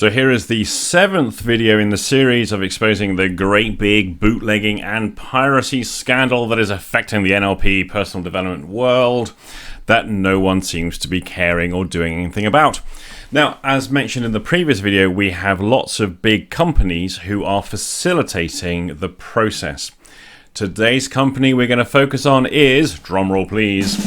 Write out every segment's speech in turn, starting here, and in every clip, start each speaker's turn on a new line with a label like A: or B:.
A: So here is the 7th video in the series of exposing the great big bootlegging and piracy scandal that is affecting the NLP personal development world that no one seems to be caring or doing anything about. Now, as mentioned in the previous video, we have lots of big companies who are facilitating the process. Today's company we're going to focus on is, drumroll please,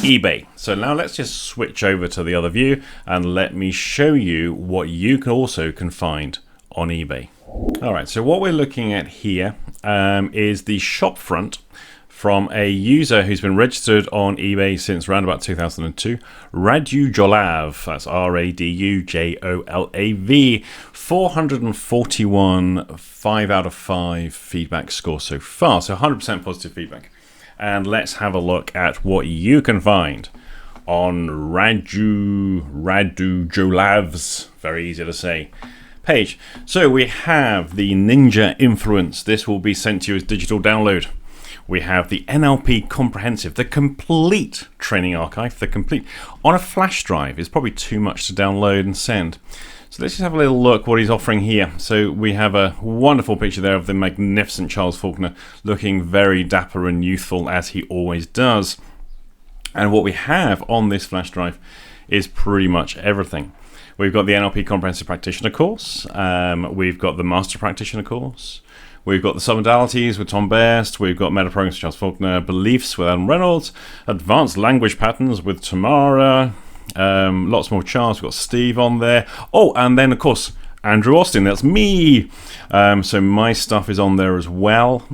A: eBay. So now let's just switch over to the other view and let me show you what you can find on eBay. Alright, so what we're looking at here is the shop front from a user who's been registered on eBay since around about 2002, Radujolav, that's R-A-D-U-J-O-L-A-V, 441 5 out of 5 feedback score so far, so 100% positive feedback. And let's have a look at what you can find on Radujolav's, very easy to say, page. So we have the Ninja Influence. This will be sent to you as digital download. We have the NLP Comprehensive, the complete training archive, the complete on a flash drive. It's probably too much to download and send. So let's just have a little look what he's offering here. So we have a wonderful picture there of the magnificent Charles Faulkner looking very dapper and youthful as he always does. And what we have on this flash drive is pretty much everything. We've got the NLP Comprehensive Practitioner course. We've got the Master Practitioner course. We've got the Submodalities with Tom Best. We've got Meta Programs with Charles Faulkner. Beliefs with Adam Reynolds. Advanced Language Patterns with Tamara. Lots more Charles. We've got Steve on there. Oh, and then of course Andrew Austin, that's me. So my stuff is on there as well.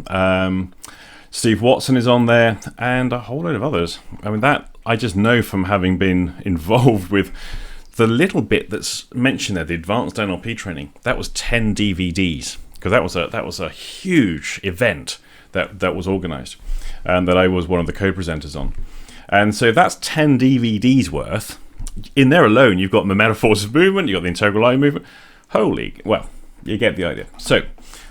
A: Steve Watson is on there, and a whole load of others. I mean, that I just know from having been involved with the little bit that's mentioned there, the advanced NLP training. That was 10 DVDs, because that was a huge event that was organized, and that I was one of the co-presenters on. And so that's 10 DVDs worth. In there alone, you've got the metaphors of movement, you've got the integral eye movement. Holy, well, you get the idea. So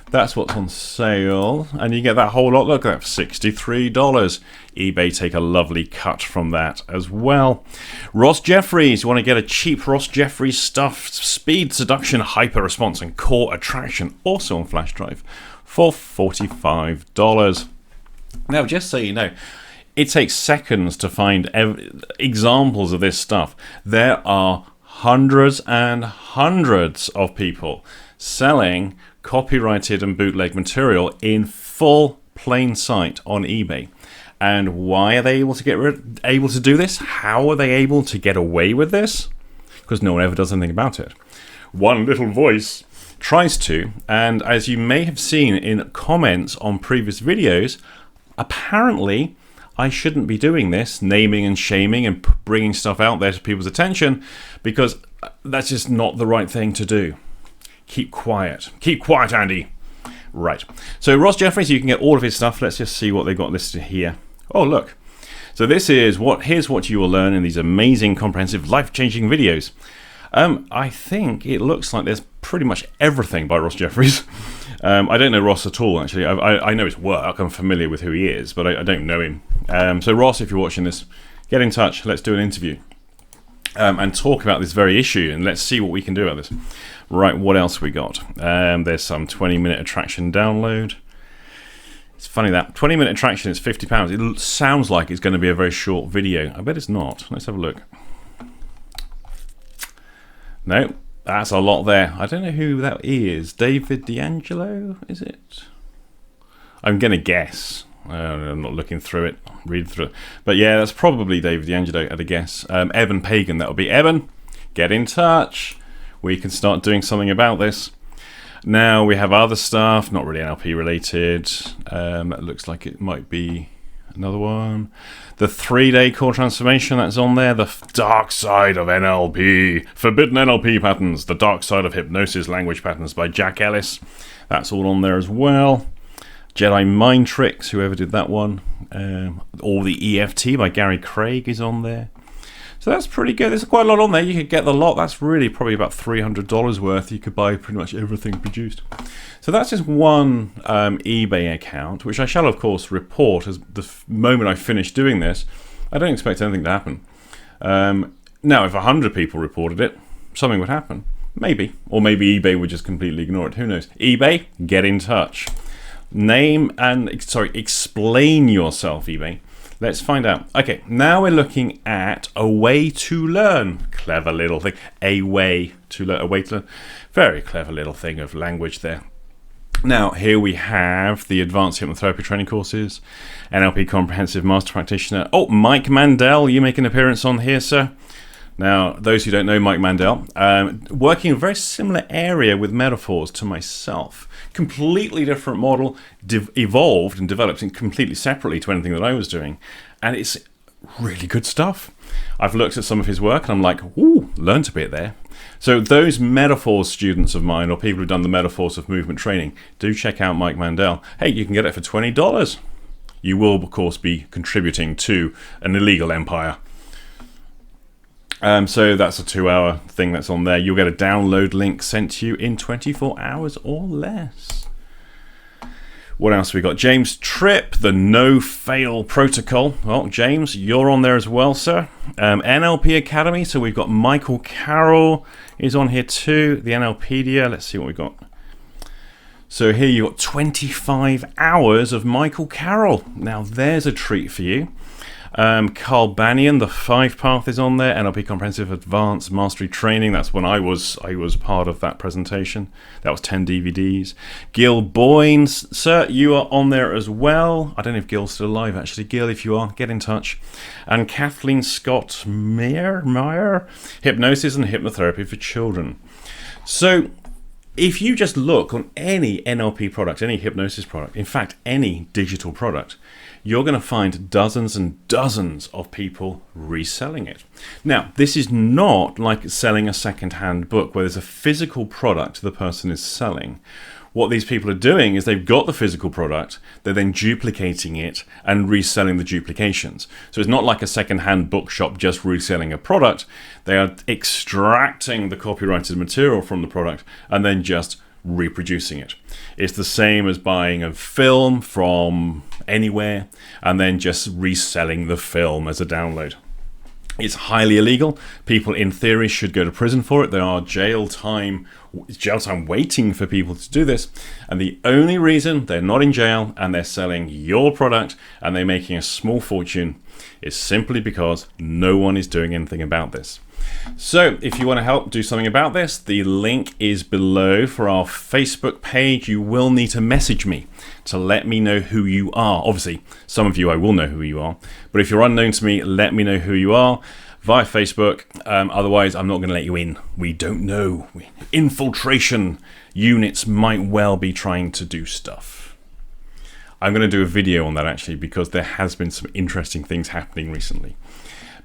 A: that's what's on sale, and you get that whole lot. Look at that, $63. eBay take a lovely cut from that as well. Ross Jeffries, you want to get a cheap Ross Jeffries stuff, speed, seduction, hyper response, and core attraction, also on flash drive, for $45. Now, just so you know, it takes seconds to find examples of this stuff. There are hundreds and hundreds of people selling copyrighted and bootleg material in full plain sight on eBay. And why are they able to do this? How are they able to get away with this? Because no one ever does anything about it. One little voice tries to, and as you may have seen in comments on previous videos, apparently I shouldn't be doing this, naming and shaming and bringing stuff out there to people's attention, because that's just not the right thing to do. Keep quiet. Keep quiet, Andy. Right. So Ross Jeffries, you can get all of his stuff. Let's just see what they've got listed here. Oh, look. So this is here's what you will learn in these amazing, comprehensive, life-changing videos. I think it looks like there's pretty much everything by Ross Jeffries. I don't know Ross at all, actually. I know his work. I'm familiar with who he is, but I don't know him. So Ross, if you're watching this, get in touch. Let's do an interview and talk about this very issue, and let's see what we can do about this. Right, what else we got? There's some 20-minute attraction download. It's funny that 20-minute attraction is £50. It sounds like it's going to be a very short video. I bet it's not. Let's have a look. No, that's a lot there. I don't know who that is. David D'Angelo, is it? I'm going to guess. I'm not looking through it, reading through it. But yeah, that's probably David D'Angelo at a guess. Evan Pagan, that'll be Evan. Get in touch. We can start doing something about this. Now we have other stuff, not really NLP related. It looks like it might be another one. The 3-day core transformation that's on there. The dark side of NLP. Forbidden NLP patterns. The dark side of hypnosis language patterns by Jack Ellis. That's all on there as well. Jedi Mind Tricks, whoever did that one. All the EFT by Gary Craig is on there. So that's pretty good. There's quite a lot on there. You could get the lot. That's really probably about $300 worth. You could buy pretty much everything produced. So that's just one eBay account, which I shall, of course, report as the moment I finish doing this. I don't expect anything to happen. Now, if 100 people reported it, something would happen. Maybe. Or maybe eBay would just completely ignore it. Who knows? eBay, get in touch. Explain yourself, eBay. Let's find out. Okay, now we're looking at a way to learn. Clever little thing. A way to learn. Very clever little thing of language there. Now, here we have the Advanced Hypnotherapy Training Courses, NLP Comprehensive Master Practitioner. Oh, Mike Mandel, you make an appearance on here, sir. Now, those who don't know Mike Mandel, working in a very similar area with metaphors to myself. Completely different model, evolved and developed completely separately to anything that I was doing. And it's really good stuff. I've looked at some of his work and I'm like, ooh, learned a bit there. So those metaphors students of mine, or people who've done the metaphors of movement training, do check out Mike Mandel. Hey, you can get it for $20. You will, of course, be contributing to an illegal empire. So that's a 2-hour thing that's on there. You'll get a download link sent to you in 24 hours or less. What else we got? James Tripp, the No Fail Protocol. Well, James, you're on there as well, sir. NLP Academy. So we've got Michael Carroll is on here too. The NLpedia. Let's see what we've got. So here you've got 25 hours of Michael Carroll. Now there's a treat for you. Carl Banyan, the 5 Path is on there. NLP Comprehensive Advanced Mastery Training. That's when I was part of that presentation. That was 10 DVDs. Gil Boyne, sir, you are on there as well. I don't know if Gil's still alive, actually. Gil, if you are, get in touch. And Kathleen Scott Meyer, Hypnosis and Hypnotherapy for Children. So if you just look on any NLP product, any hypnosis product, in fact, any digital product, you're going to find dozens and dozens of people reselling it. Now, this is not like selling a second-hand book where there's a physical product the person is selling. What these people are doing is they've got the physical product, they're then duplicating it and reselling the duplications. So it's not like a second-hand bookshop just reselling a product. They are extracting the copyrighted material from the product and then just reproducing it. It's the same as buying a film from anywhere and then just reselling the film as a download. It's highly illegal. People in theory should go to prison for it. There are jail time waiting for people to do this. And the only reason they're not in jail and they're selling your product and they're making a small fortune is simply because no one is doing anything about this. So if you want to help do something about this, the link is below for our Facebook page. You will need to message me to let me know who you are. Obviously, some of you I will know who you are, but if you're unknown to me, let me know who you are via Facebook. Otherwise, I'm not going to let you in. We don't know. Infiltration units might well be trying to do stuff. I'm going to do a video on that actually because there has been some interesting things happening recently.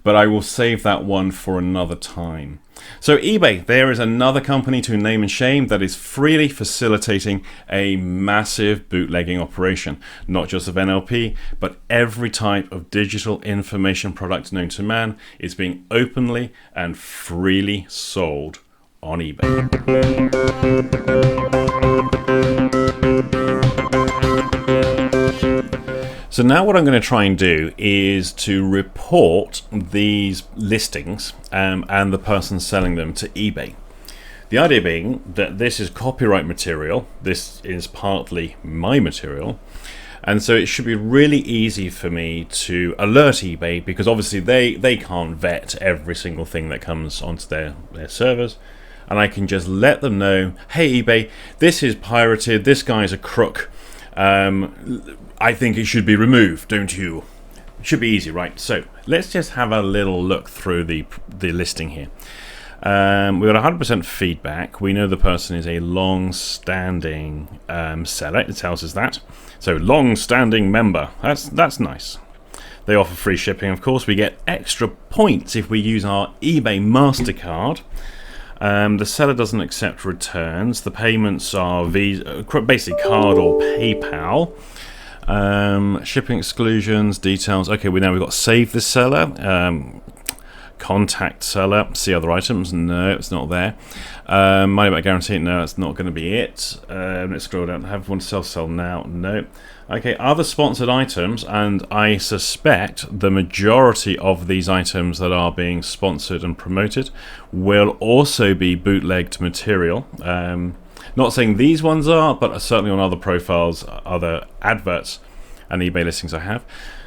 A: But I will save that one for another time. So eBay, there is another company to name and shame that is freely facilitating a massive bootlegging operation, not just of NLP, but every type of digital information product known to man is being openly and freely sold on eBay. So now what I'm going to try and do is to report these listings and the person selling them to eBay. The idea being that this is copyright material, this is partly my material, and so it should be really easy for me to alert eBay because obviously they can't vet every single thing that comes onto their servers. And I can just let them know, hey eBay, this is pirated, this guy's a crook. I think it should be removed, don't you? It should be easy, right? So let's just have a little look through the listing here. We've got 100% feedback. We know the person is a long-standing seller. It tells us that. So long-standing member. That's nice. They offer free shipping, of course. We get extra points if we use our eBay MasterCard. The seller doesn't accept returns. The payments are Visa, basically card or PayPal. Shipping exclusions, details. Okay, we've got save the seller. Contact seller, see other items. No, it's not there. Money back guarantee. No, that's not going to be it. Let's scroll down. Have one sell now. No. Okay, other sponsored items, and I suspect the majority of these items that are being sponsored and promoted will also be bootlegged material. Not saying these ones are, but certainly on other profiles, other adverts and eBay listings I have.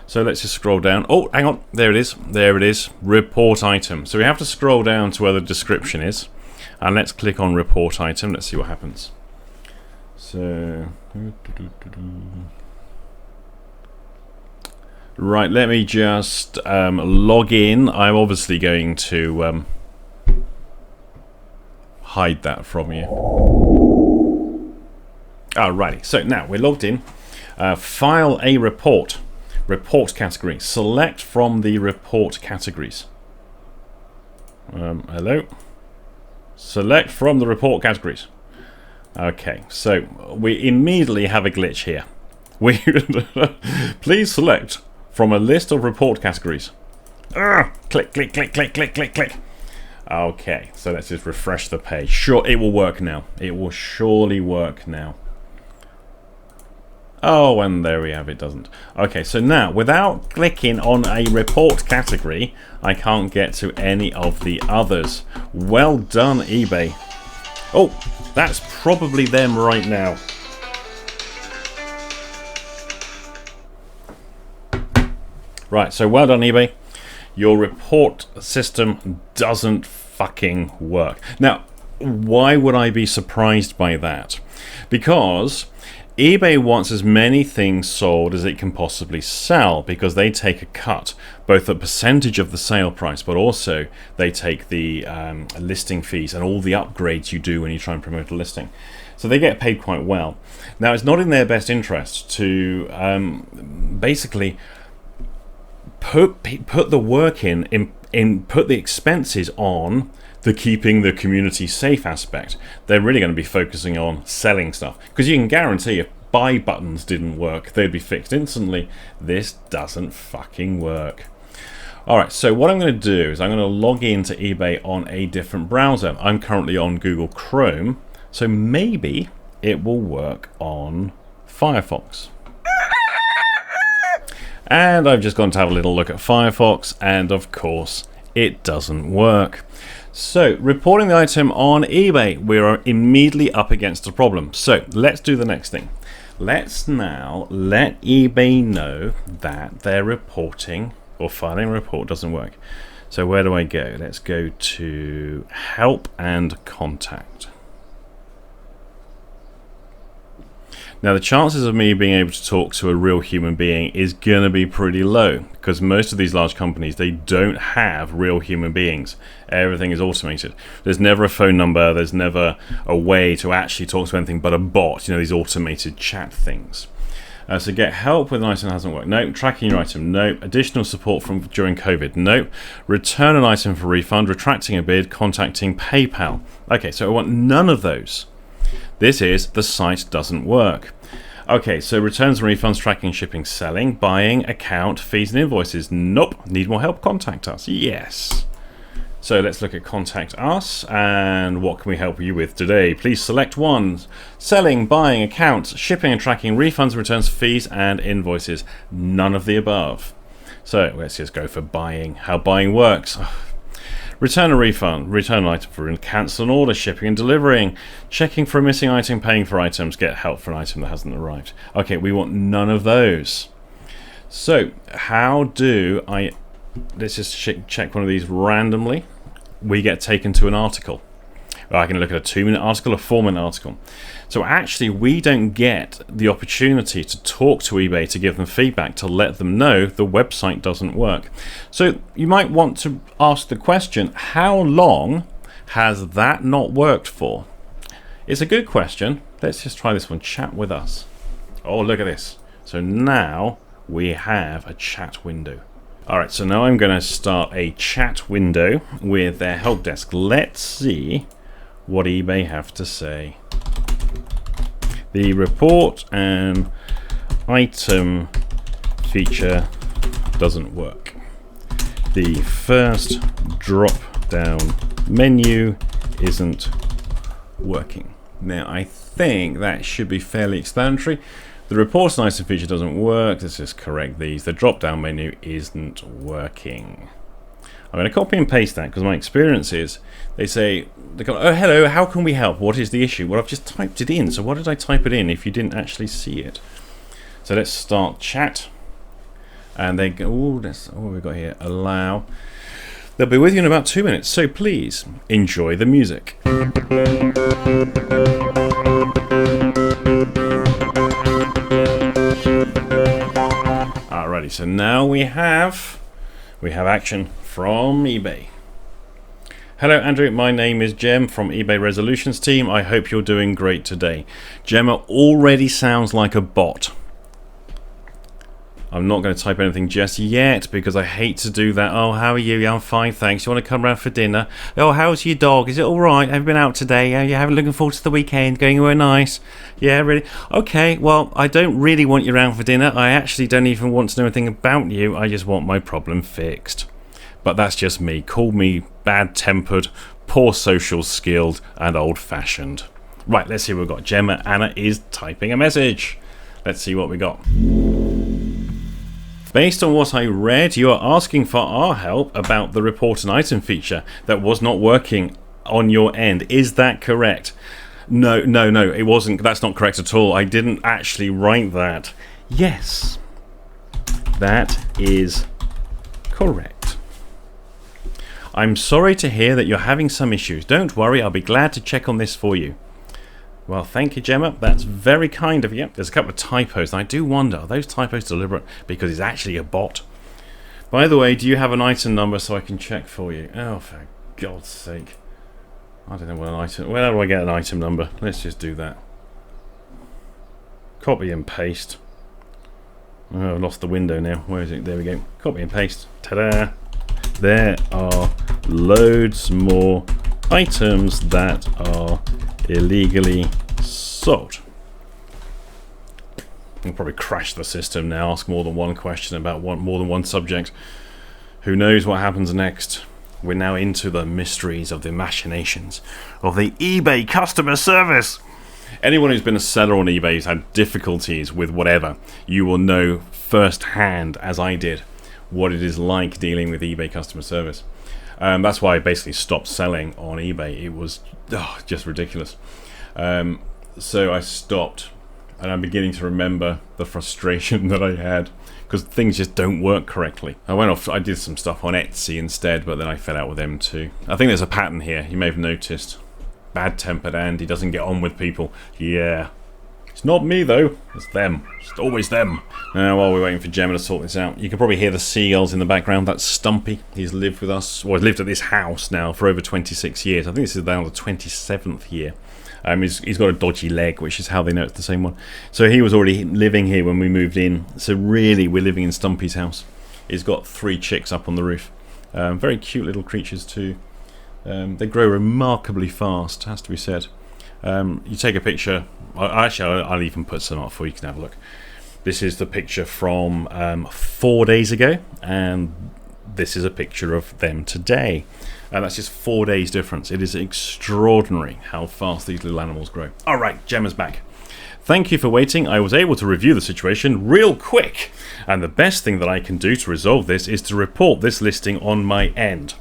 A: So let's just scroll down. Oh, hang on. There it is. There it is. Report item. So we have to scroll down to where the description is. And let's click on report item. Let's see what happens. So... Right, let me just log in. I'm obviously going to hide that from you. Alrighty, so now we're logged in. File a report. Report category. Select from the report categories. Hello? Select from the report categories. Okay, so we immediately have a glitch here. Please select from a list of report categories. Click, click, click, click, click, click, click. Okay, so let's just refresh the page. Sure, it will work now. It will surely work now. Oh, and there we have it, doesn't. Okay, so now, without clicking on a report category, I can't get to any of the others. Well done, eBay. Oh, that's probably them right now. Right, so well done, eBay. Your report system doesn't fucking work. Now, why would I be surprised by that? Because eBay wants as many things sold as it can possibly sell, because they take a cut, both a percentage of the sale price, but also they take the listing fees and all the upgrades you do when you try and promote a listing. So they get paid quite well. Now, it's not in their best interest to basically put the work in put the expenses on the keeping the community safe aspect. They're really going to be focusing on selling stuff, because you can guarantee if buy buttons didn't work, they'd be fixed instantly. This doesn't fucking work. Alright, so what I'm going to do is I'm going to log into eBay on a different browser. I'm currently on Google Chrome, so maybe it will work on Firefox. And I've just gone to have a little look at Firefox, and of course it doesn't work. So, reporting the item on eBay, we're immediately up against a problem. So, let's do the next thing. Let's now let eBay know that their reporting or filing a report doesn't work. So, where do I go? Let's go to Help and Contact. Now, the chances of me being able to talk to a real human being is going to be pretty low, because most of these large companies, they don't have real human beings. Everything is automated. There's never a phone number. There's never a way to actually talk to anything but a bot, you know, these automated chat things. So get help with an item that hasn't worked. Nope. Tracking your item. Nope. Additional support from during COVID. Nope. Return an item for refund. Retracting a bid. Contacting PayPal. Okay, so I want none of those. This is the site doesn't work. Okay, so returns and refunds, tracking, shipping, selling, buying, account, fees and invoices. Nope. Need more help? Contact us. Yes. So let's look at contact us, and what can we help you with today? Please select one. Selling, buying, accounts, shipping and tracking, refunds, returns, fees and invoices. None of the above. So let's just go for buying. How buying works. Return a refund, return an item for cancel an order, shipping and delivering, checking for a missing item, paying for items, get help for an item that hasn't arrived. Okay, we want none of those. So how do I, let's just check one of these randomly. We get taken to an article. I can look at a 2-minute article, a 4-minute article. So actually we don't get the opportunity to talk to eBay to give them feedback, to let them know the website doesn't work. So you might want to ask the question, how long has that not worked for? It's a good question. Let's just try this one. Chat with us. Oh, look at this. So now we have a chat window. Alright, so now I'm going to start a chat window with their help desk. Let's see what eBay have to say. The report and item feature doesn't work. The first drop-down menu isn't working. Now, I think that should be fairly explanatory. The report an item feature doesn't work. Let's just correct these. The drop-down menu isn't working. I'm going to copy and paste that because my experience is they say, oh, hello, how can we help? What is the issue? Well, I've just typed it in. So why did I type it in if you didn't actually see it? So let's start chat. And they go, oh, that's what we've got here. Allow. They'll be with you in about 2 minutes. So please enjoy the music. Alrighty, so now we have action from eBay. Hello Andrew, my name is Jem from eBay Resolutions team. I hope you're doing great today. Gemma already sounds like a bot. I'm not going to type anything just yet because I hate to do that. Oh, how are you? Yeah, I'm fine, thanks. You want to come round for dinner? Oh, how's your dog? Is it all right? Have you been out today? Yeah, you haven't looking forward to the weekend? Going anywhere nice? Yeah, really? Okay, well, I don't really want you around for dinner. I actually don't even want to know anything about you. I just want my problem fixed. But that's just me. Call me bad-tempered, poor social skilled, and old-fashioned. Right, let's see what we've got. Gemma Anna is typing a message. Let's see what we got. Based on what I read, you are asking for our help about the report an item feature that was not working on your end. Is that correct? No, it wasn't. That's not correct at all. I didn't actually write that. Yes, that is correct. I'm sorry to hear that you're having some issues. Don't worry, I'll be glad to check on this for you. Well, thank you, Gemma. That's very kind of you. There's a couple of typos, and I do wonder, are those typos deliberate? Because it's actually a bot. By the way, do you have an item number so I can check for you? Oh, for God's sake. I don't know what an item... Where do I get an item number? Let's just do that. Copy and paste. Oh, I've lost the window now. Where is it? There we go. Copy and paste. Ta-da! There are loads more items that are illegally sold. I'll probably crash the system now, ask more than one question about more than one subject. Who knows what happens next? We're now into the mysteries of the machinations of the eBay customer service. Anyone who's been a seller on eBay who's had difficulties with whatever, you will know firsthand, as I did, what it is like dealing with eBay customer service. That's why I basically stopped selling on eBay. It was just ridiculous. So I stopped, and I'm beginning to remember the frustration that I had because things just don't work correctly. I did some stuff on Etsy instead, but then I fell out with them too. I think there's a pattern here. You may have noticed. Bad-tempered Andy doesn't get on with people. Yeah. It's not me though, it's them. It's always them. Now, while we're waiting for Gemma to sort this out, you can probably hear the seagulls in the background. That's Stumpy. He's lived with us, or he's lived at this house now for over 26 years. I think this is now the 27th year. He's got a dodgy leg, which is how they know it's the same one. So he was already living here when we moved in. So really, we're living in Stumpy's house. He's got 3 chicks up on the roof. Very cute little creatures too. They grow remarkably fast, has to be said. You take a picture. I'll even put some up for you. You can have a look. This is the picture from 4 days ago, and this is a picture of them today. That's just 4 days difference. It is extraordinary how fast these little animals grow. All right, Gemma's back. Thank you for waiting. I was able to review the situation real quick, and the best thing that I can do to resolve this is to report this listing on my end.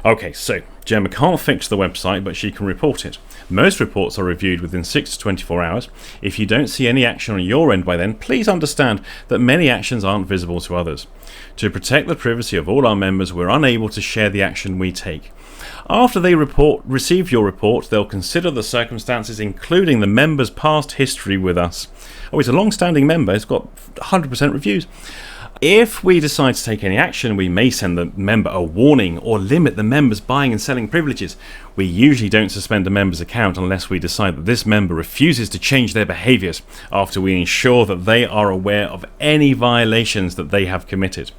A: Okay, so Gemma can't fix the website, but she can report it. Most reports are reviewed within 6 to 24 hours. If you don't see any action on your end by then, please understand that many actions aren't visible to others. To protect the privacy of all our members, we're unable to share the action we take. After they receive your report, they'll consider the circumstances, including the member's past history with us. Oh, he's a long-standing member. He's got 100% reviews. If we decide to take any action, we may send the member a warning or limit the member's buying and selling privileges. We usually don't suspend a member's account unless we decide that this member refuses to change their behaviours after we ensure that they are aware of any violations that they have committed.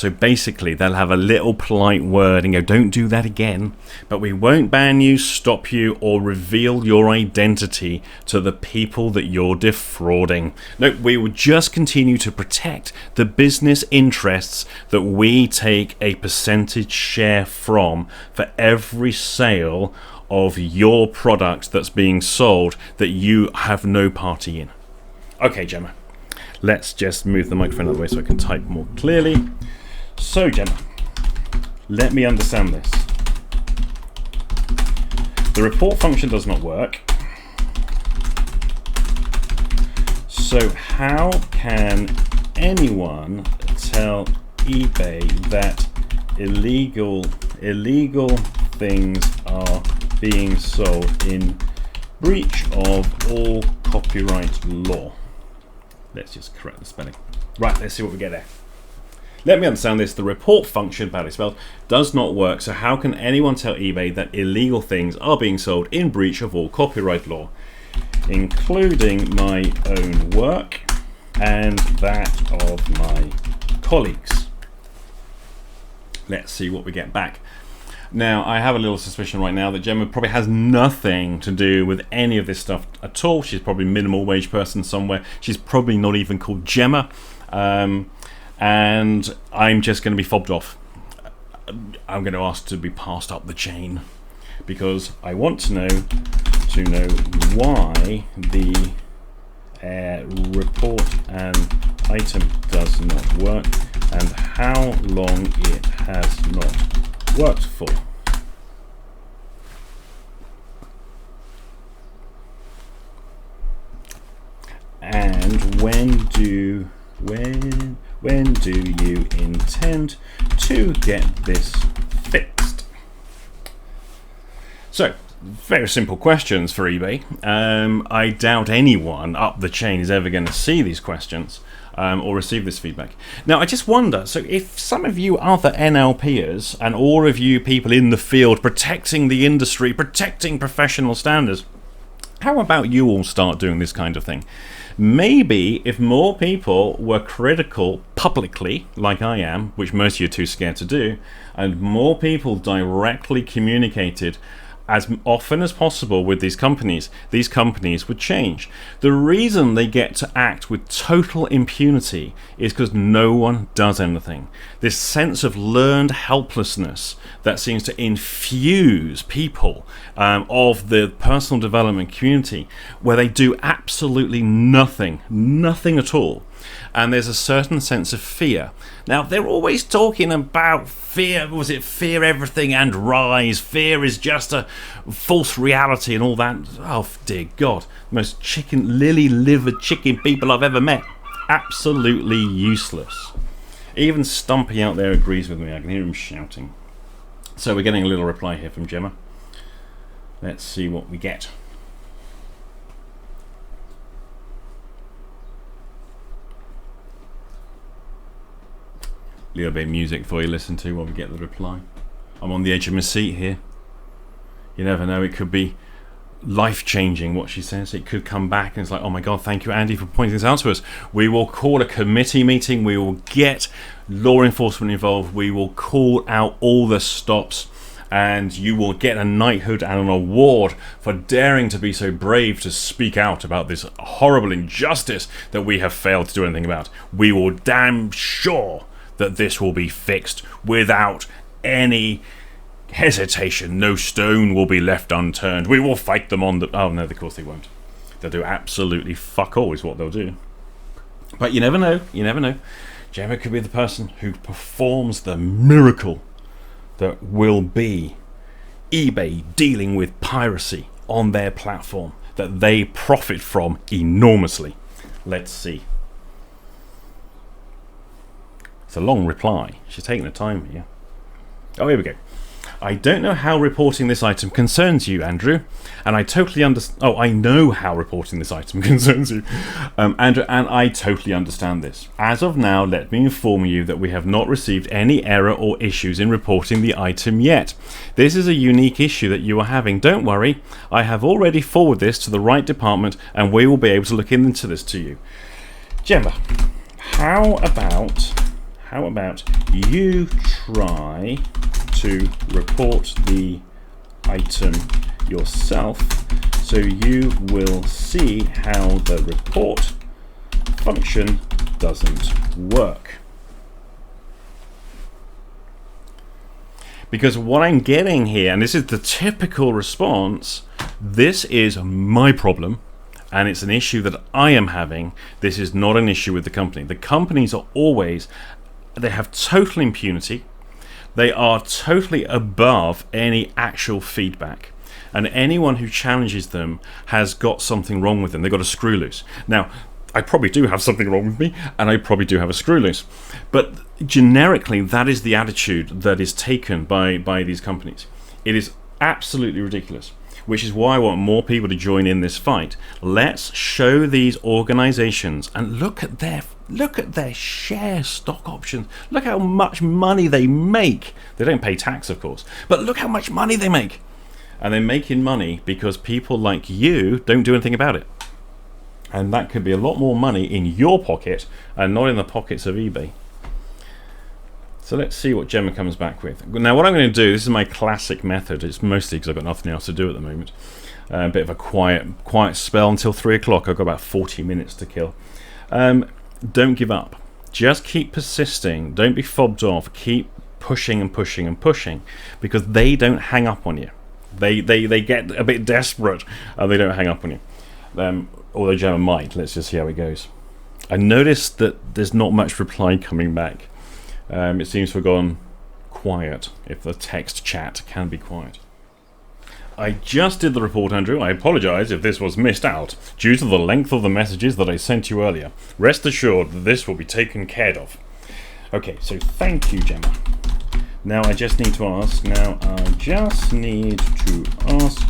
A: So basically, they'll have a little polite word and go, don't do that again, but we won't ban you, stop you, or reveal your identity to the people that you're defrauding. No, we will just continue to protect the business interests that we take a percentage share from for every sale of your product that's being sold that you have no party in. Okay, Gemma, let's just move the microphone out of the way so I can type more clearly. So, Gemma, let me understand this. The report function does not work. So how can anyone tell eBay that illegal things are being sold in breach of all copyright law? Let's just correct the spelling. Right, let's see what we get there. Let me understand this. The report function, badly spelled, does not work. So how can anyone tell eBay that illegal things are being sold in breach of all copyright law, including my own work and that of my colleagues? Let's see what we get back. Now, I have a little suspicion right now that Gemma probably has nothing to do with any of this stuff at all. She's probably a minimum wage person somewhere. She's probably not even called Gemma. And I'm just going to be fobbed off. I'm going to ask to be passed up the chain because I want to know why the report and item does not work and how long it has not worked for. And when do you intend to get this fixed? So, very simple questions for eBay. I doubt anyone up the chain is ever going to see these questions or receive this feedback. Now, I just wonder, so if some of you other NLPers and all of you people in the field protecting the industry, protecting professional standards, how about you all start doing this kind of thing? Maybe if more people were critical publicly, like I am, which most of you are too scared to do, and more people directly communicated as often as possible with these companies would change. The reason they get to act with total impunity is because no one does anything. This sense of learned helplessness that seems to infuse people of the personal development community, where they do absolutely nothing at all. And there's a certain sense of fear. Now, they're always talking about fear. Was it fear everything and rise? Fear is just a false reality and all that. Oh, dear God. Most lily-livered chicken people I've ever met. Absolutely useless. Even Stumpy out there agrees with me. I can hear him shouting. So we're getting a little reply here from Gemma. Let's see what we get. Little bit of music for you to listen to while we get the reply. I'm on the edge of my seat here. You never know, it could be life-changing what she says. It could come back and it's like, oh my God, thank you, Andy, for pointing this out to us. We will call a committee meeting. We will get law enforcement involved. We will call out all the stops, and you will get a knighthood and an award for daring to be so brave to speak out about this horrible injustice that we have failed to do anything about. We will damn sure that this will be fixed without any hesitation. No stone will be left unturned. We will fight them on the... Oh, no, of course they won't. They'll do absolutely fuck all is what they'll do. But you never know. You never know. Gemma could be the person who performs the miracle that will be eBay dealing with piracy on their platform that they profit from enormously. Let's see. It's a long reply. She's taking the time here. Oh, here we go. I don't know how reporting this item concerns you, Andrew, and I totally understand. Oh, I know how reporting this item concerns you, Andrew, and I totally understand this. As of now, let me inform you that we have not received any error or issues in reporting the item yet. This is a unique issue that you are having. Don't worry, I have already forwarded this to the right department, and we will be able to look into this to you. Gemma, how about how about you try to report the item yourself so you will see how the report function doesn't work. Because what I'm getting here, and this is the typical response, this is my problem and it's an issue that I am having. This is not an issue with the company. The companies are always, they have total impunity. They are totally above any actual feedback. And anyone who challenges them has got something wrong with them. They've got a screw loose. Now, I probably do have something wrong with me, and I probably do have a screw loose. But generically, that is the attitude that is taken by these companies. It is absolutely ridiculous, which is why I want more people to join in this fight. Let's show these organizations and look at their share stock options. Look how much money they make. They don't pay tax, of course, but look how much money they make. And they're making money because people like you don't do anything about it. And that could be a lot more money in your pocket and not in the pockets of eBay. So let's see what Gemma comes back with. Now what I'm going to do, this is my classic method. It's mostly because I've got nothing else to do at the moment. A bit of a quiet spell until 3 o'clock. I've got about 40 minutes to kill. Don't give up. Just keep persisting. Don't be fobbed off. Keep pushing and pushing and pushing, because they don't hang up on you. They get a bit desperate and they don't hang up on you. Although Gemma might. Let's just see how it goes. I noticed that there's not much reply coming back. It seems to have gone quiet, if the text chat can be quiet. I just did the report, Andrew. I apologise if this was missed out due to the length of the messages that I sent you earlier. Rest assured that this will be taken care of. Okay, so thank you, Gemma. Now I just need to ask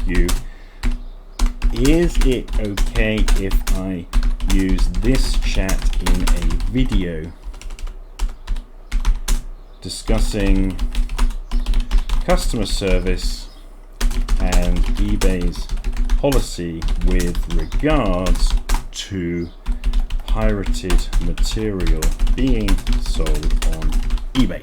A: you, is it okay if I use this chat in a video discussing customer service and eBay's policy with regards to pirated material being sold on eBay?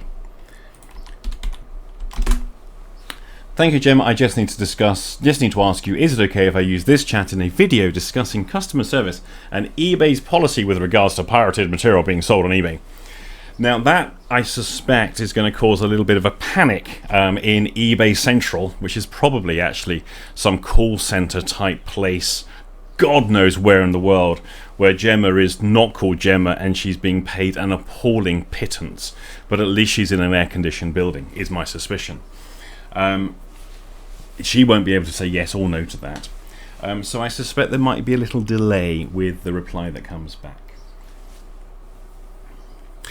A: Thank you, Gemma. I just need to ask you, is it okay if I use this chat in a video discussing customer service and eBay's policy with regards to pirated material being sold on eBay? Now that, I suspect, is going to cause a little bit of a panic in eBay Central, which is probably actually some call center type place, God knows where in the world, where Gemma is not called Gemma and she's being paid an appalling pittance. But at least she's in an air-conditioned building, is my suspicion. She won't be able to say yes or no to that. So I suspect there might be a little delay with the reply that comes back.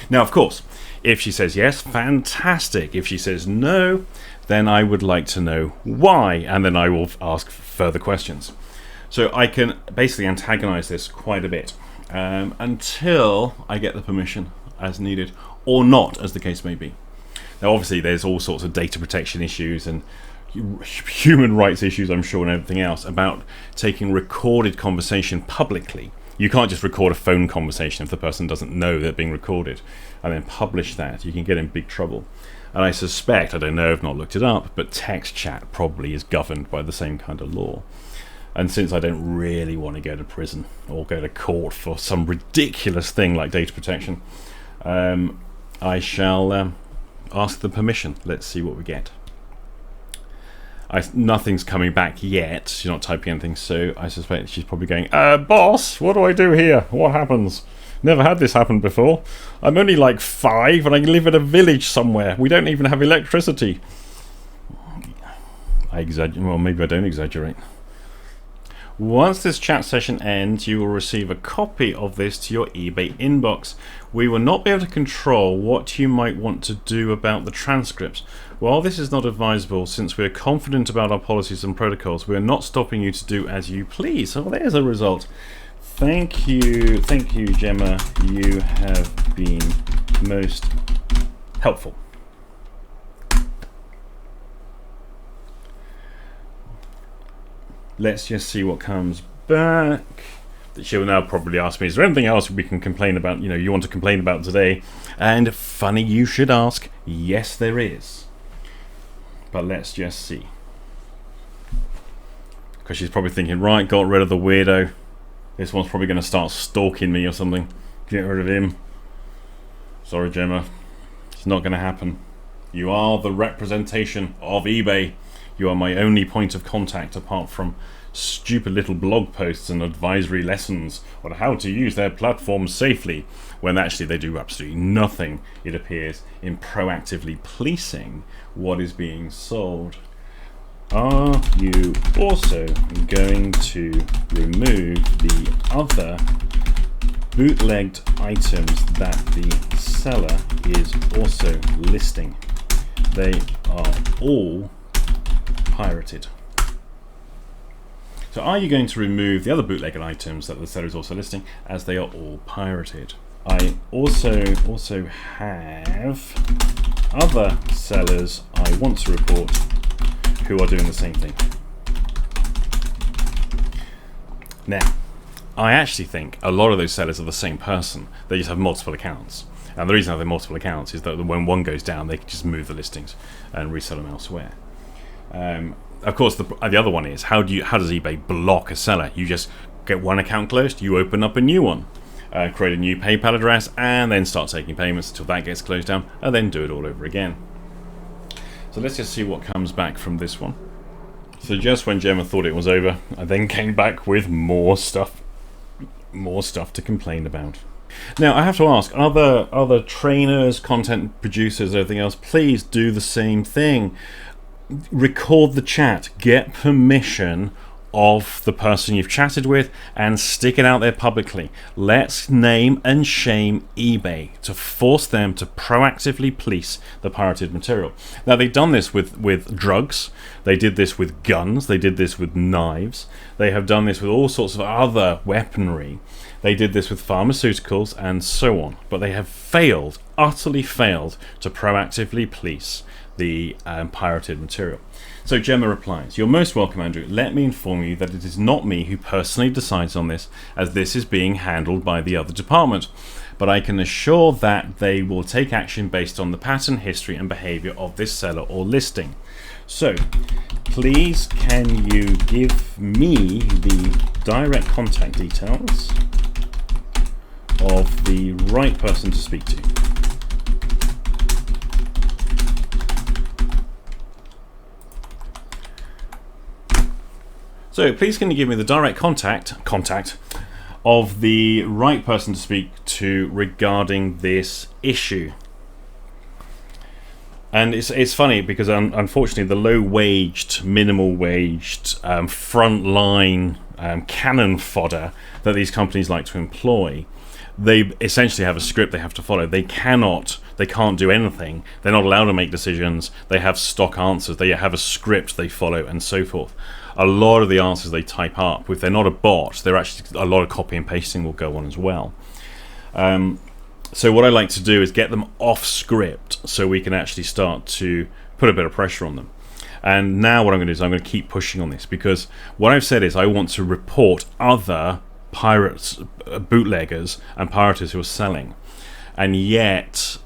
A: Now, of course, if she says yes, fantastic. If she says no, then I would like to know why, and then I will ask further questions. So I can basically antagonize this quite a bit until I get the permission as needed, or not, as the case may be. Now, obviously, there's all sorts of data protection issues and human rights issues, I'm sure, and everything else about taking recorded conversation publicly. You can't just record a phone conversation if the person doesn't know they're being recorded and then publish that. You can get in big trouble. And I suspect, I don't know, I've not looked it up, but text chat probably is governed by the same kind of law. And since I don't really want to go to prison or go to court for some ridiculous thing like data protection, I shall ask the permission. Let's see what we get. Nothing's coming back yet. She's not typing anything, so I suspect she's probably going, boss, what do I do here? What happens? Never had this happen before. I'm only like 5 and I live in a village somewhere. We don't even have electricity. I exaggerate. Well, maybe I don't exaggerate. Once this chat session ends, you will receive a copy of this to your eBay inbox. We will not be able to control what you might want to do about the transcripts. While this is not advisable, since we are confident about our policies and protocols, we are not stopping you to do as you please. So there's a result. Thank you, Gemma. You have been most helpful. Let's just see what comes back. She'll now probably ask me, is there anything else we can complain about, you want to complain about today? And funny you should ask, yes there is. But let's just see. Because she's probably thinking, right, got rid of the weirdo. This one's probably going to start stalking me or something. Get rid of him. Sorry, Gemma. It's not going to happen. You are the representation of eBay. You are my only point of contact apart from stupid little blog posts and advisory lessons on how to use their platform safely, when actually they do absolutely nothing, it appears, in proactively policing what is being sold. Are you also going to remove the other bootlegged items that the seller is also listing? They are all pirated. So are you going to remove the other bootlegged items that the seller is also listing, as they are all pirated? I also have other sellers I want to report who are doing the same thing. Now, I actually think a lot of those sellers are the same person. They just have multiple accounts. And the reason they have multiple accounts is that when one goes down, they can just move the listings and resell them elsewhere. Of course, the other one is, how does eBay block a seller? You just get one account closed, you open up a new one, create a new PayPal address, and then start taking payments until that gets closed down, and then do it all over again. So let's just see what comes back from this one. So just when Gemma thought it was over, I then came back with more stuff to complain about. Now I have to ask, other trainers, content producers, everything else, please do the same thing. Record the chat, get permission of the person you've chatted with, and stick it out there publicly. Let's name and shame eBay to force them to proactively police the pirated material. Now they've done this with drugs, they did this with guns, they did this with knives, they have done this with all sorts of other weaponry, they did this with pharmaceuticals and so on, but they have failed, utterly failed, to proactively police the pirated material. So Gemma replies, "You're most welcome, Andrew. Let me inform you that it is not me who personally decides on this, as this is being handled by the other department. But I can assure that they will take action based on the pattern, history and behavior of this seller or listing. So please can you give me the direct contact details of the right person to speak to?" So please can you give me the direct contact of the right person to speak to regarding this issue? And it's funny because unfortunately the low-waged, minimal-waged, frontline cannon fodder that these companies like to employ, they essentially have a script they have to follow. They can't do anything. They're not allowed to make decisions. They have stock answers. They have a script they follow and so forth. A lot of the answers they type up, if they're not a bot, they're actually, a lot of copy and pasting will go on as well. So what I like to do is get them off script so we can actually start to put a bit of pressure on them. And now what I'm going to do is I'm going to keep pushing on this, because what I've said is I want to report other pirates, bootleggers and pirators who are selling. And yet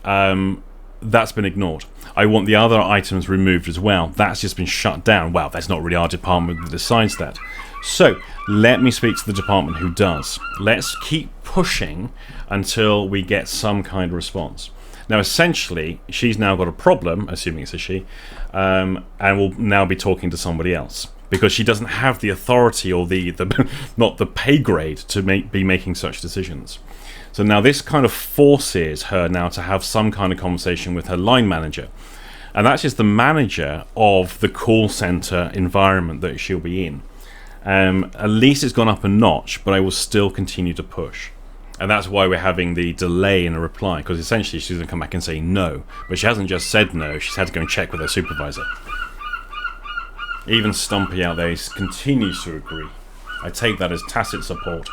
A: that's been ignored. I want the other items removed as well. That's just been shut down. Well, that's not really our department that decides that. So let me speak to the department who does. Let's keep pushing until we get some kind of response. Now essentially she's now got a problem, assuming it's a she, and will now be talking to somebody else, because she doesn't have the authority or the not the pay grade to be making such decisions. So now this kind of forces her now to have some kind of conversation with her line manager. And that's just the manager of the call center environment that she'll be in. At least it's gone up a notch, but I will still continue to push. And that's why we're having the delay in a reply, because essentially she's going to come back and say no. But she hasn't just said no, she's had to go and check with her supervisor. Even Stumpy out there continues to agree. I take that as tacit support.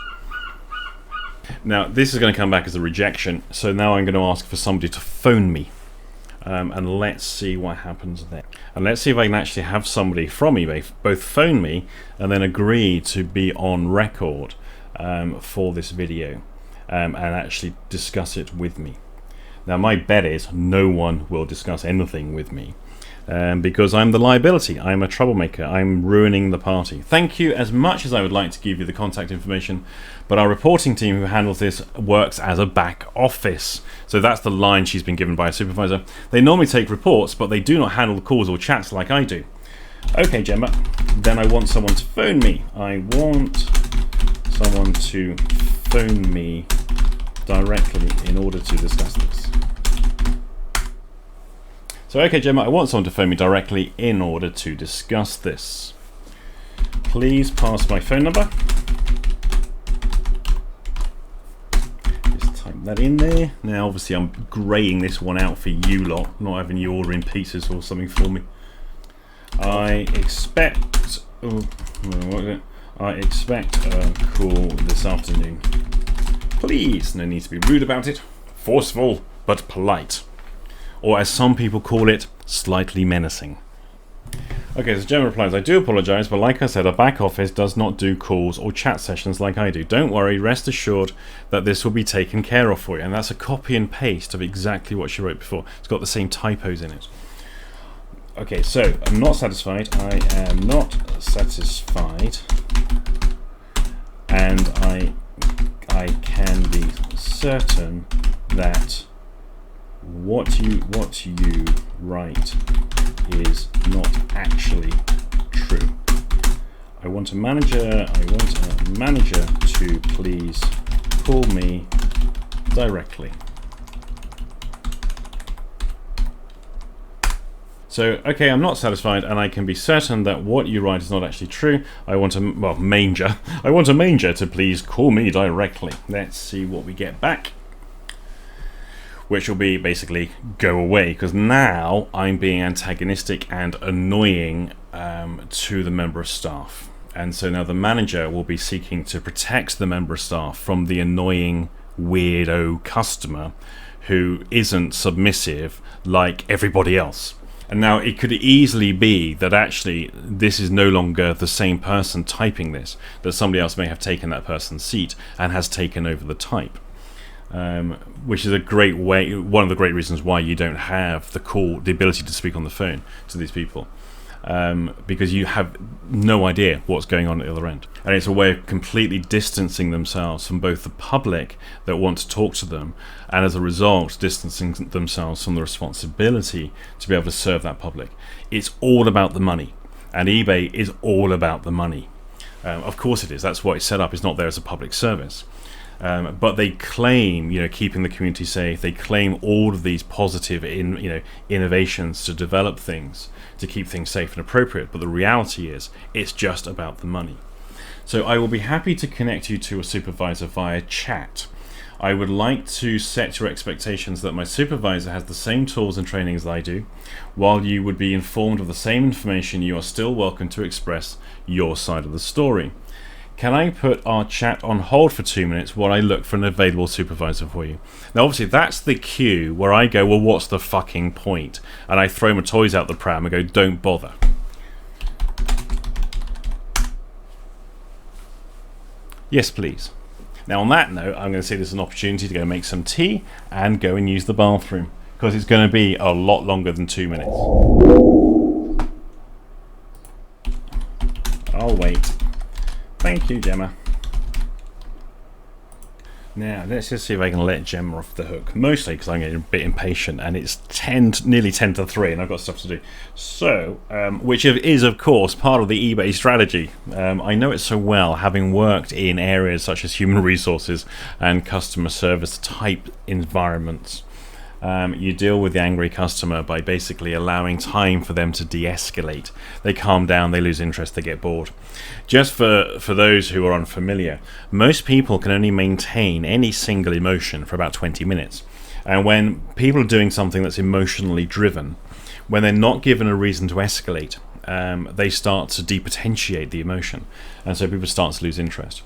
A: Now this is going to come back as a rejection, so now I'm going to ask for somebody to phone me. and let's see what happens there. And let's see if I can actually have somebody from eBay both phone me and then agree to be on record for this video and actually discuss it with me. Now my bet is no one will discuss anything with me because I'm the liability. I'm a troublemaker. I'm ruining the party. Thank you as much as I would like to give you the contact information, but our reporting team who handles this works as a back office. So that's the line she's been given by a supervisor. They normally take reports, but they do not handle the calls or chats like I do. Okay, Gemma, then I want someone to phone me. I want someone to phone me directly in order to discuss this. So, okay, Gemma, I want someone to phone me directly in order to discuss this. Please pass my phone number. Just type that in there. Now, obviously, I'm greying this one out for you lot, not having you ordering pizzas or something for me. I expect a call this afternoon. Please, no need to be rude about it. Forceful, but polite. Or as some people call it, slightly menacing. Okay, so Gemma replies, I do apologise, but like I said, our back office does not do calls or chat sessions like I do. Don't worry, rest assured that this will be taken care of for you. And that's a copy and paste of exactly what she wrote before. It's got the same typos in it. Okay, so I'm not satisfied. I am not satisfied. And I can be certain that what you write is not actually true. I want a manager to please call me directly. So, okay, I'm not satisfied, and I can be certain that what you write is not actually true. I want a manger to please call me directly. Let's see what we get back. Which will be basically go away, because now I'm being antagonistic and annoying to the member of staff. And so now the manager will be seeking to protect the member of staff from the annoying weirdo customer who isn't submissive like everybody else. And now it could easily be that actually this is no longer the same person typing this, that somebody else may have taken that person's seat and has taken over the type. Which is a great way, one of the great reasons why you don't have the ability to speak on the phone to these people, because you have no idea what's going on at the other end, and it's a way of completely distancing themselves from both the public that want to talk to them, and as a result distancing themselves from the responsibility to be able to serve that public. It's all about the money, and eBay is all about the money. Of course it is. That's why it's set up. It's not there as a public service. But they claim, keeping the community safe. They claim all of these positive, innovations to develop things, to keep things safe and appropriate. But the reality is, it's just about the money. So I will be happy to connect you to a supervisor via chat. I would like to set your expectations that my supervisor has the same tools and training as I do. While you would be informed of the same information, you are still welcome to express your side of the story. Can I put our chat on hold for 2 minutes while I look for an available supervisor for you? Now, obviously, that's the cue where I go, well, what's the fucking point? And I throw my toys out the pram and go, don't bother. Yes, please. Now, on that note, I'm going to see this as an opportunity to go make some tea and go and use the bathroom, because it's going to be a lot longer than 2 minutes. I'll wait. Thank you, Gemma. Now, let's just see if I can let Gemma off the hook. Mostly because I'm getting a bit impatient and it's nearly 10 to 3 and I've got stuff to do. So, which is, of course, part of the eBay strategy. I know it so well, having worked in areas such as human resources and customer service type environments. You deal with the angry customer by basically allowing time for them to de-escalate. They calm down, they lose interest, they get bored. Just for those who are unfamiliar, most people can only maintain any single emotion for about 20 minutes. And when people are doing something that's emotionally driven, when they're not given a reason to escalate, they start to depotentiate the emotion. And so people start to lose interest.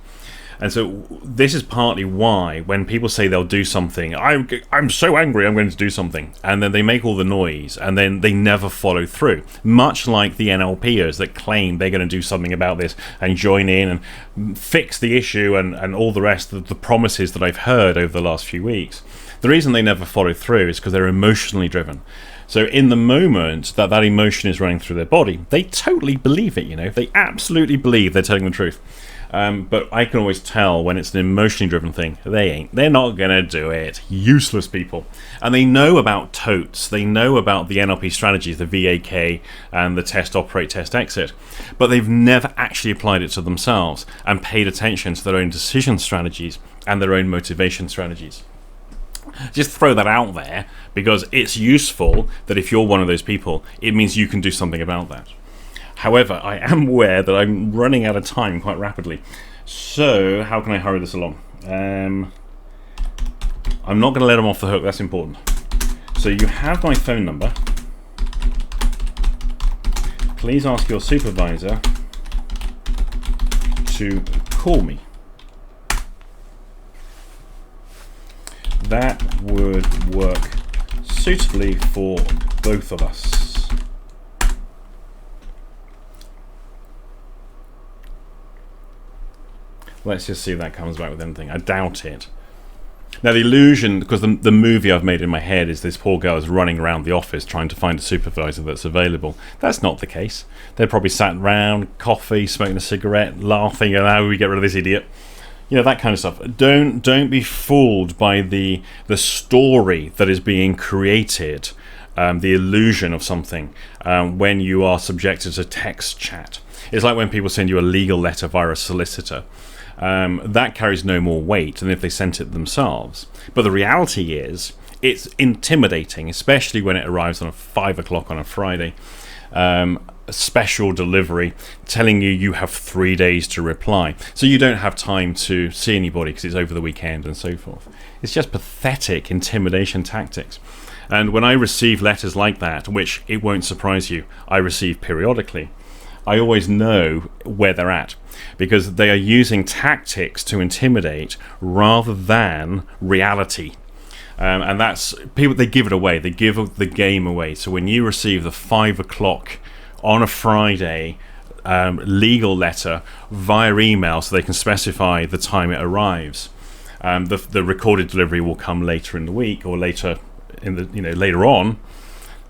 A: And so this is partly why when people say they'll do something, I'm so angry, I'm going to do something, and then they make all the noise and then they never follow through, much like the NLPers that claim they're going to do something about this and join in and fix the issue and all the rest of the promises that I've heard over the last few weeks. The reason they never follow through is because they're emotionally driven. So in the moment that emotion is running through their body, they totally believe it, they absolutely believe they're telling the truth. But I can always tell when it's an emotionally driven thing, they're not going to do it. Useless people. And they know about TOTES, they know about the NLP strategies, the VAK and the test, operate, test, exit, but they've never actually applied it to themselves and paid attention to their own decision strategies and their own motivation strategies. Just throw that out there because it's useful that if you're one of those people, it means you can do something about that. However, I am aware that I'm running out of time quite rapidly. So how can I hurry this along? I'm not going to let them off the hook, that's important. So you have my phone number. Please ask your supervisor to call me. That would work suitably for both of us. Let's just see if that comes back with anything. I doubt it. Now the illusion, because the movie I've made in my head is this poor girl is running around the office trying to find a supervisor that's available. That's not the case. They're probably sat around, coffee, smoking a cigarette, laughing at how we get rid of this idiot. That kind of stuff. Don't be fooled by the story that is being created, the illusion of something when you are subjected to text chat. It's like when people send you a legal letter via a solicitor. That carries no more weight than if they sent it themselves. But the reality is, it's intimidating, especially when it arrives on 5 o'clock on a Friday. A special delivery telling you have 3 days to reply. So you don't have time to see anybody because it's over the weekend and so forth. It's just pathetic intimidation tactics. And when I receive letters like that, which it won't surprise you, I receive periodically, I always know where they're at because they are using tactics to intimidate rather than reality. And that's people, they give it away, they give the game away. So when you receive the 5 o'clock on a Friday legal letter via email so they can specify the time it arrives, the recorded delivery will come later in the week or later in the later on.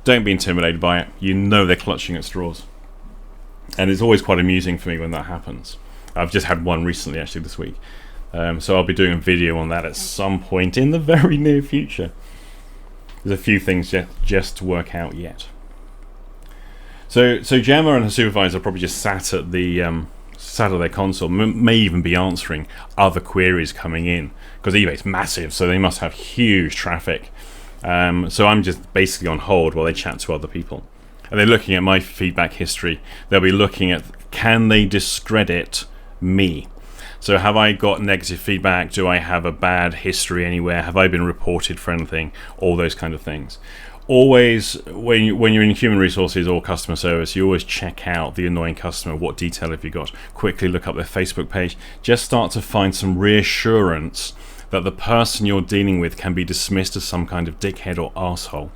A: Don't be intimidated by it. They're clutching at straws. And it's always quite amusing for me when that happens. I've just had one recently, actually, this week. So I'll be doing a video on that at some point in the very near future. There's a few things just to work out yet. So Gemma and her supervisor probably just sat at their console, may even be answering other queries coming in, because eBay's massive, so they must have huge traffic. So I'm just basically on hold while they chat to other people. And they're looking at my feedback history. They'll be looking at, can they discredit me? So have I got negative feedback? Do I have a bad history anywhere? Have I been reported for anything? All those kind of things. Always, when you're in human resources or customer service, you always check out the annoying customer. What detail have you got? Quickly look up their Facebook page. Just start to find some reassurance that the person you're dealing with can be dismissed as some kind of dickhead or arsehole.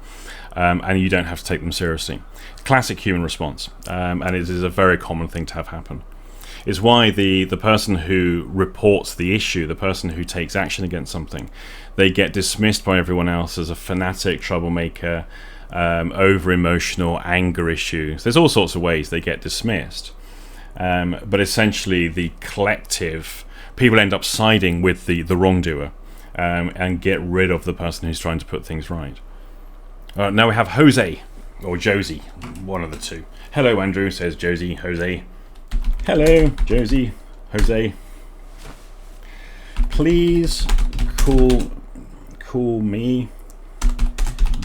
A: And you don't have to take them seriously. Classic human response, and it is a very common thing to have happen. It's why the person who reports the issue, the person who takes action against something, they get dismissed by everyone else as a fanatic, troublemaker, over-emotional, anger issues. There's all sorts of ways they get dismissed. But essentially the collective, people end up siding with the wrongdoer and get rid of the person who's trying to put things right. Now we have Jose, or Josie, one of the two. Hello, Andrew, says Josie, Jose. Hello, Josie, Jose. Please call me.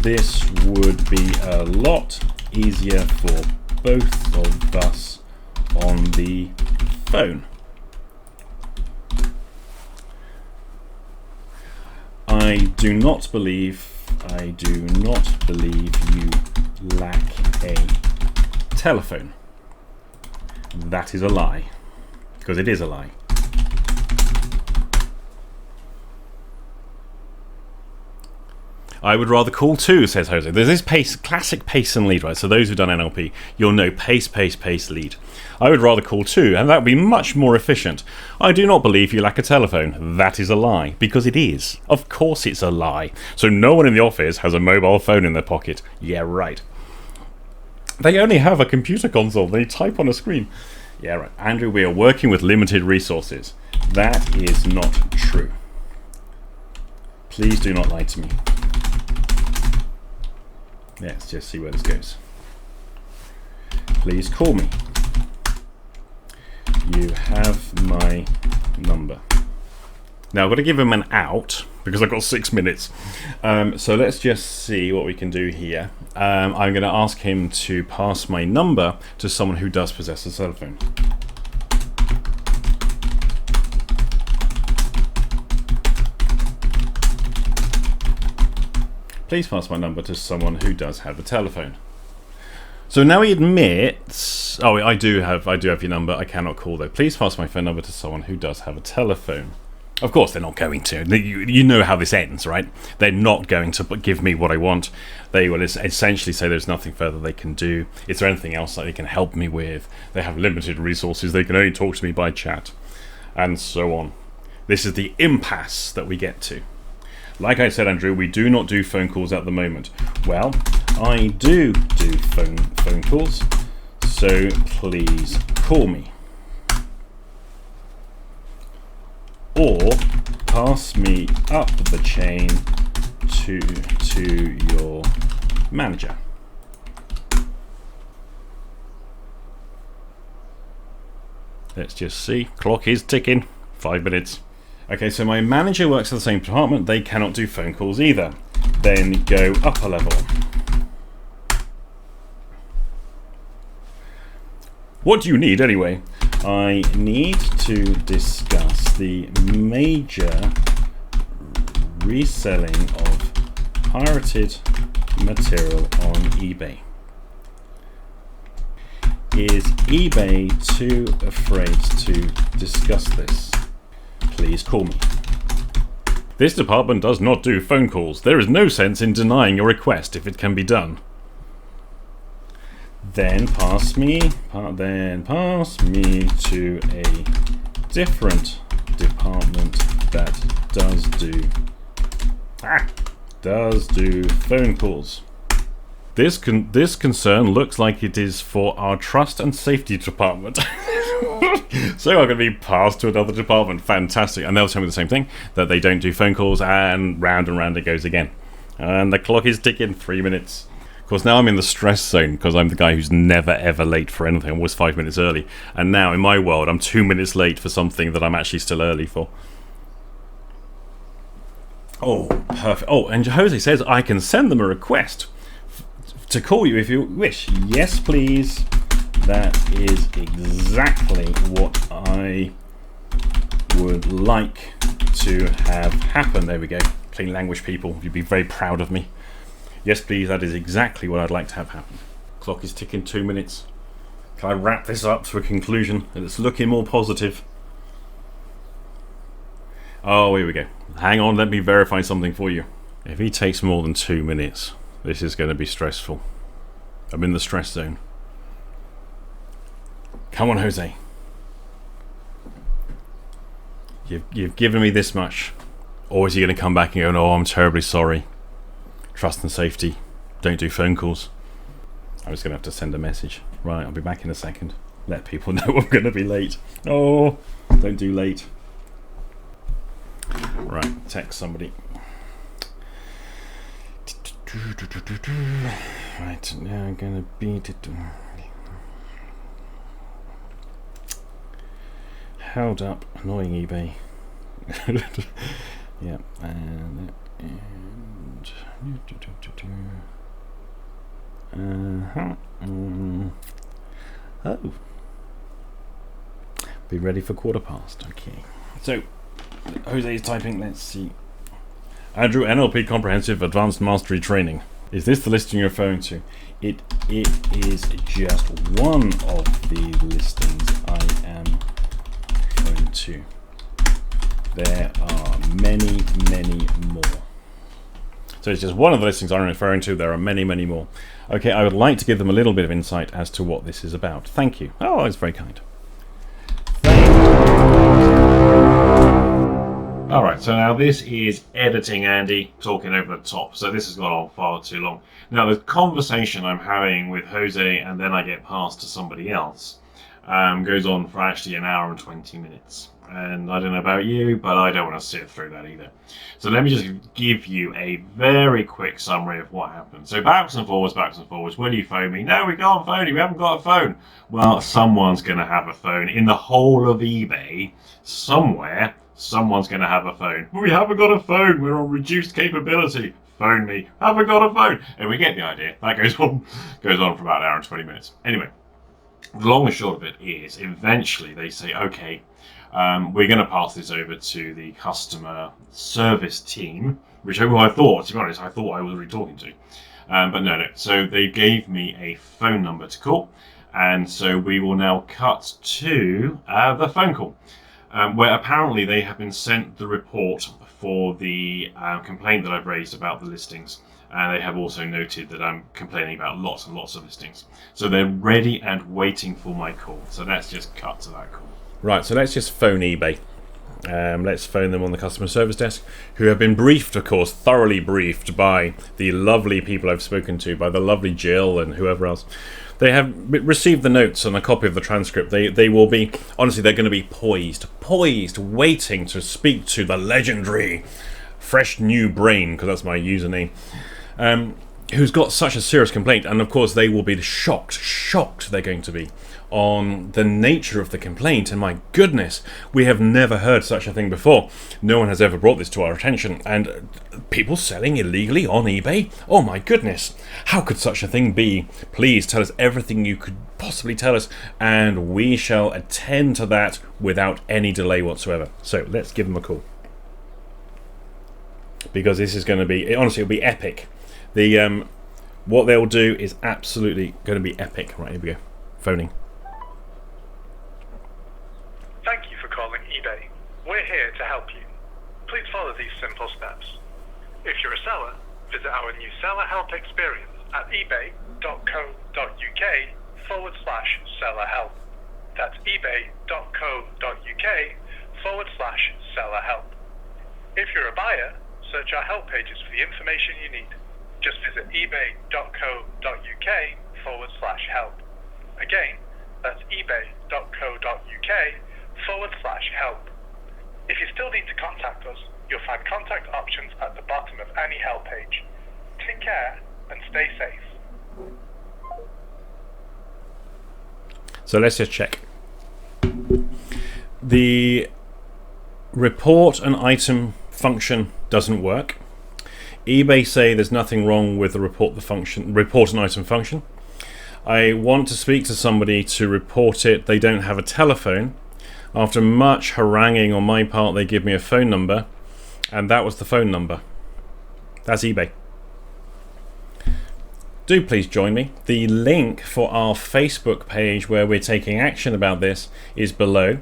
A: This would be a lot easier for both of us on the phone. I do not believe you lack a telephone. That is a lie, because it is a lie. I would rather call two, says Jose. There's this pace, classic pace and lead, right? So those who've done NLP, you'll know pace, pace, pace, lead. I would rather call two, and that would be much more efficient. I do not believe you lack a telephone. That is a lie, because it is. Of course it's a lie. So no one in the office has a mobile phone in their pocket. Yeah, right. They only have a computer console. They type on a screen. Yeah, right. Andrew, we are working with limited resources. That is not true. Please do not lie to me. Let's just see where this goes. Please call me. You have my number. Now I've got to give him an out because I've got 6 minutes. So let's just see what we can do here. I'm going to ask him to pass my number to someone who does possess a cell phone. Please pass my number to someone who does have a telephone. So now he admits, oh, I do have your number. I cannot call though. Please pass my phone number to someone who does have a telephone. Of course they're not going to. You know how this ends, right? They're not going to give me what I want. They will essentially say there's nothing further they can do. Is there anything else that they can help me with? They have limited resources. They can only talk to me by chat, and so on. This is the impasse that we get to. Like I said, Andrew, we do not do phone calls at the moment. Well, I do phone calls, so please call me. Or pass me up the chain to your manager. Let's just see. Clock is ticking. 5 minutes. Okay, so my manager works in the same department. They cannot do phone calls either. Then go up a level. What do you need anyway? I need to discuss the major reselling of pirated material on eBay. Is eBay too afraid to discuss this? Please call me. This department does not do phone calls. There is no sense in denying your request if it can be done. Then pass me to a different department that does do phone calls. This concern looks like it is for our trust and safety department. So I'm going to be passed to another department. Fantastic. And they'll tell me the same thing, that they don't do phone calls, and round it goes again. And the clock is ticking. 3 minutes. Of course, now I'm in the stress zone because I'm the guy who's never ever late for anything. I'm always 5 minutes early. And now in my world, I'm 2 minutes late for something that I'm actually still early for. Oh, perfect. Oh, and Jose says I can send them a request to call you if you wish. Yes, please. That is exactly what I would like to have happen. There we go. Clean language, people. You'd be very proud of me. Yes, please. That is exactly what I'd like to have happen. Clock is ticking. 2 minutes. Can I wrap this up to a conclusion? It's looking more positive. Oh, here we go. Hang on. Let me verify something for you. If he takes more than 2 minutes, this is going to be stressful. I'm in the stress zone. Come on, Jose. You've given me this much. Or is he going to come back and go, no, I'm terribly sorry. Trust and safety. Don't do phone calls. I was going to have to send a message. Right, I'll be back in a second. Let people know I'm going to be late. Oh, don't do late. Right, text somebody. Right, now I'm going to be... held up, annoying eBay. Yeah, and oh, be ready for 1:15. Okay, so Jose is typing. Let's see. Andrew, NLP Comprehensive Advanced Mastery Training. Is this the listing you're referring to? It is just one of the listings I am referring to. There are many more. So it's just one of the listings I'm referring to. There are many, many more. Okay, I would like to give them a little bit of insight as to what this is about. Thank you. Oh, it's very kind. Alright, so now this is editing Andy talking over the top, so this has gone on far too long. Now the conversation I'm having with Jose and then I get passed to somebody else goes on for actually an hour and 20 minutes. And I don't know about you, but I don't want to sit through that either. So let me just give you a very quick summary of what happened. So backwards and forwards, will you phone me? No, we can't phone you, we haven't got a phone. Well, someone's going to have a phone. In the whole of eBay, somewhere, someone's going to have a phone. We haven't got a phone. We're on reduced capability. Phone me. Haven't got a phone. And we get the idea. That goes on for about an hour and 20 minutes. Anyway, the long and short of it is eventually they say, okay, we're going to pass this over to the customer service team, which I thought, to be honest, I thought I was already talking to. But no. So they gave me a phone number to call. And so we will now cut to the phone call. Where apparently they have been sent the report for the complaint that I've raised about the listings. And they have also noted that I'm complaining about lots and lots of listings. So they're ready and waiting for my call. So let's just cut to that call. Right, so let's just phone eBay. Let's phone them on the customer service desk, who have been briefed, of course, thoroughly briefed by the lovely people I've spoken to, by the lovely Jill and whoever else. They have received the notes and a copy of the transcript. They will be, honestly, they're going to be poised, waiting to speak to the legendary Fresh New Brain, because that's my username, who's got such a serious complaint. And of course, they will be shocked they're going to be on the nature of the complaint. And my goodness, we have never heard such a thing before. No one has ever brought this to our attention. And people selling illegally on eBay? Oh my goodness, how could such a thing be? Please tell us everything you could possibly tell us, and we shall attend to that without any delay whatsoever. So let's give them a call, because this is going to be, honestly, it'll be epic. The what they'll do is absolutely going to be epic. Right, here we go. Phoning.
B: Thank you for calling eBay. We're here to help you. Please follow these simple steps. If you're a seller, visit our new seller help experience at ebay.co.uk/seller help. That's ebay.co.uk/seller help. If you're a buyer, search our help pages for the information you need. Just visit ebay.co.uk/help. Again, that's ebay.co.uk/help. If you still need to contact us, you'll find contact options at the bottom of any help page. Take care and stay safe.
A: So let's just check. The report an item function doesn't work. eBay say there's nothing wrong with the report an item function. I want to speak to somebody to report it. They don't have a telephone. After much haranguing on my part, they give me a phone number, and that was the phone number. That's eBay. Do please join me. The link for our Facebook page where we're taking action about this is below.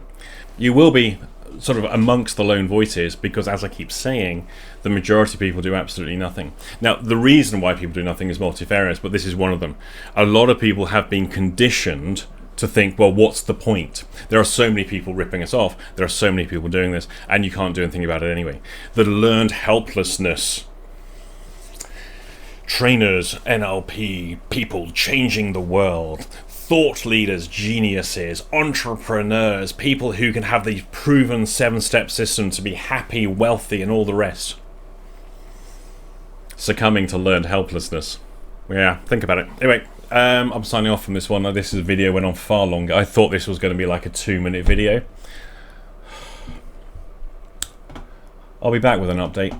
A: You will be sort of amongst the lone voices, because as I keep saying, the majority of people do absolutely nothing. Now, the reason why people do nothing is multifarious, but this is one of them. A lot of people have been conditioned to think, well, what's the point? There are so many people ripping us off. There are so many people doing this, and you can't do anything about it anyway. The learned helplessness. Trainers, NLP, people changing the world. Thought leaders, geniuses, entrepreneurs, people who can have the proven 7-step system to be happy, wealthy, and all the rest. Succumbing to learned helplessness. Yeah, think about it. Anyway, I'm signing off from this one. This is a video went on far longer. I thought this was going to be like a 2-minute video. I'll be back with an update.